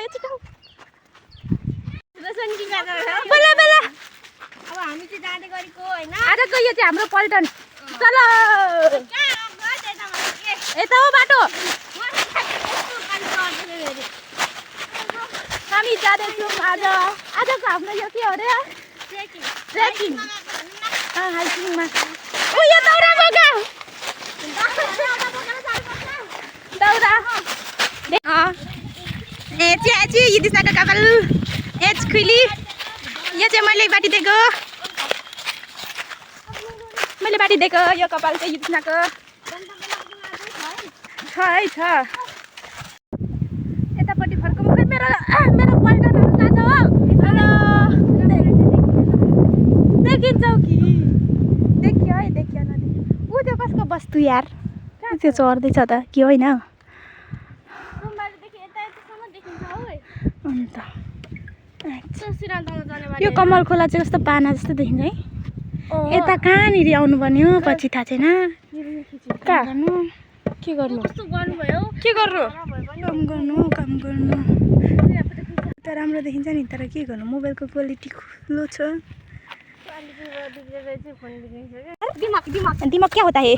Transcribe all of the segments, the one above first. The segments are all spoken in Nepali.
भयो छिटो बल्ल बल्ल अब हामी चाहिँ जाँदै गरेको हैन आजको यो चाहिँ हाम्रो पल्टन चल यता हो बाटो हामी जाँदैछौँ आजको हाम्रो यो के हो रे ट्रेकिङ हाइकिङमा यो दौरा बोका दौरा ए चाहिँ युदिष्णाको कपाल एच खुली यो चाहिँ मैले बाटिदिएको यो कपाल चाहिँ युदिष्णाको छ यतापट्टि फर्कौँ खै मेरो पल्टनहरू कहाँ छ हेलो देखिन्छौ कि देखियो है देखियो नदेखियो ऊ त्यो कसको बस्तु यार त्यो चढ्दैछ त के होइन अन्त यो कमल खोला चाहिँ कस्तो पाना जस्तो देखिन्छ है यता कहाँनिर आउनुपर्ने हो पछि थाहा छैन कहाँ के गर्नु काम गर्नु त राम्रो देखिन्छ नि तर के गर्नु मोबाइलको क्वालिटी ठुलो छ दिमाग क्या होता है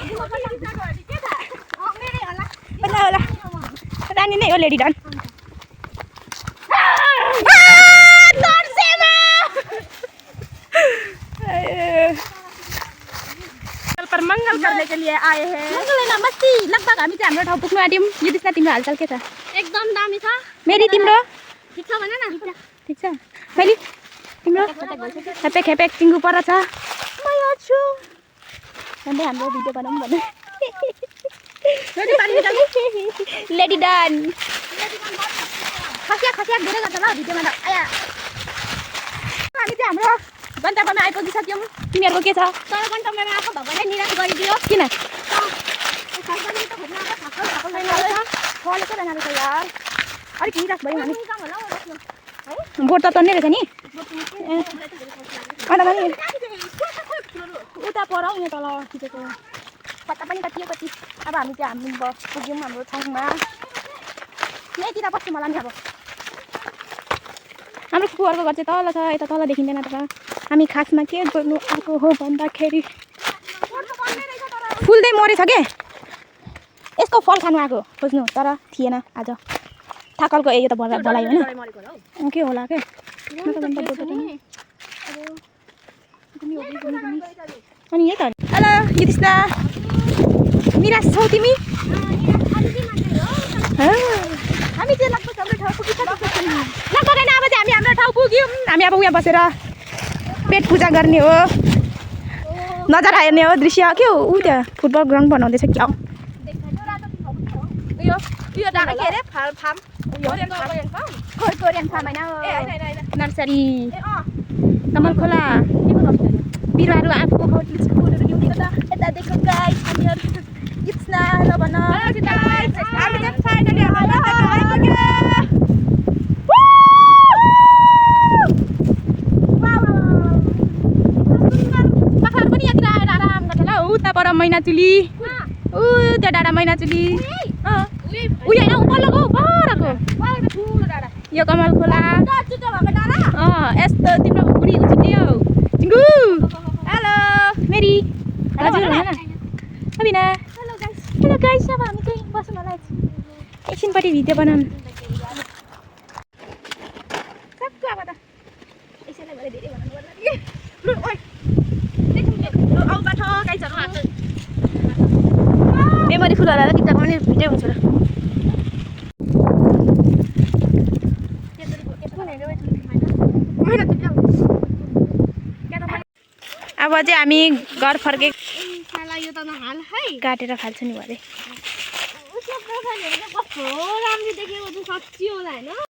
होला रानी नै हो लेडी डन पर मंगल करने के लिए आए हैं मंगल है ना मस्ती लगभग हामी चाहिँ हाम्रो ठाउँ पुग्नु आँट्यौँ युदिष्णा तिम्रो हालचाल के छ एकदम दामी छ मेरी तिम्रो ठीक छ भने न ठीक छ मैले तिम्रो खेपेक टिङ्गु पर छ म यहाँ छु भन्दै हाम्रो भिडियो बनाऊँ भने लेडी डन खसिया धेरै गर्छ ल भिडियोमा त आया हामी चाहिँ हाम्रो गन्तव्यमा आइपुगिसक्यौँ तिमीहरूको के छ तर गन्तव्यमा आएको भगवानले निराश गरिदियो किन फलेको रहेछ यार अलिक निराश भयो हामी बोट त तन्ने रहेछ नि अन्त पनि उता पर हौ यहाँ तल खिचेको कता पनि कति अब हामी चाहिँ पुग्यौँ हाम्रो ठाउँमा यहीँतिर बस्छौँ होला नि अब हाम्रो फुपूहरूको घर चाहिँ तल छ यता तल देखिँदैन त हामी खासमा के गर्नु आएको हो भन्दाखेरि फुल्दै मरेछ के यसको फल खानु आएको खोज्नु तर थिएन आज थाकलको यो त भलाइ होइन के होला के अनि यही त हेलो युदिष्णा निराश छौ तिमी हामी चाहिँ लगभग हाम्रो ठाउँ पुगिसक्यौँ लगभग होइन अब चाहिँ हामी हाम्रो ठाउँ पुग्यौँ हामी अब उहाँ बसेर पेट पूजा गर्ने हो नजारा हेर्ने हो दृश्य के हो ऊ त्यहाँ फुटबल ग्राउन्ड बनाउँदैछ क्या यो डाँडा के अरे फार्म कोरियन फार्म होइन नर्सरी कमल खोला बिरुवाहरू आफूको फुलहरू ल्याउने त यता देखो गाइस हामीहरू युदिष्णा ल भन बाख्राहरू पनि यहाँतिर आएर आराम गर्छ ल उता पर मैनाचुली त्यो डाँडा मैनाचुली उयो होइन उपल्लोको परको यो कमल खोला यस्तो तिम्रो बुढी छिट्यो टिङ्गु हेलो मेरी हजुर अबिना हेलो गाइस अब हामी चाहिँ बस्नु होला एकछिनपट्टि भिडियो बनाउनु सक्छु अब त यसैलाई भरे धेरै भन्नु पर्ला मेमोरी फुल होला टिकटकमा पनि भिडियो हुन्छ र अब चाहिँ हामी घर फर्के काटेर फाल्छु नि भरे कस्तो राम्रो देखेको चाहिँ साँच्ची होला होइन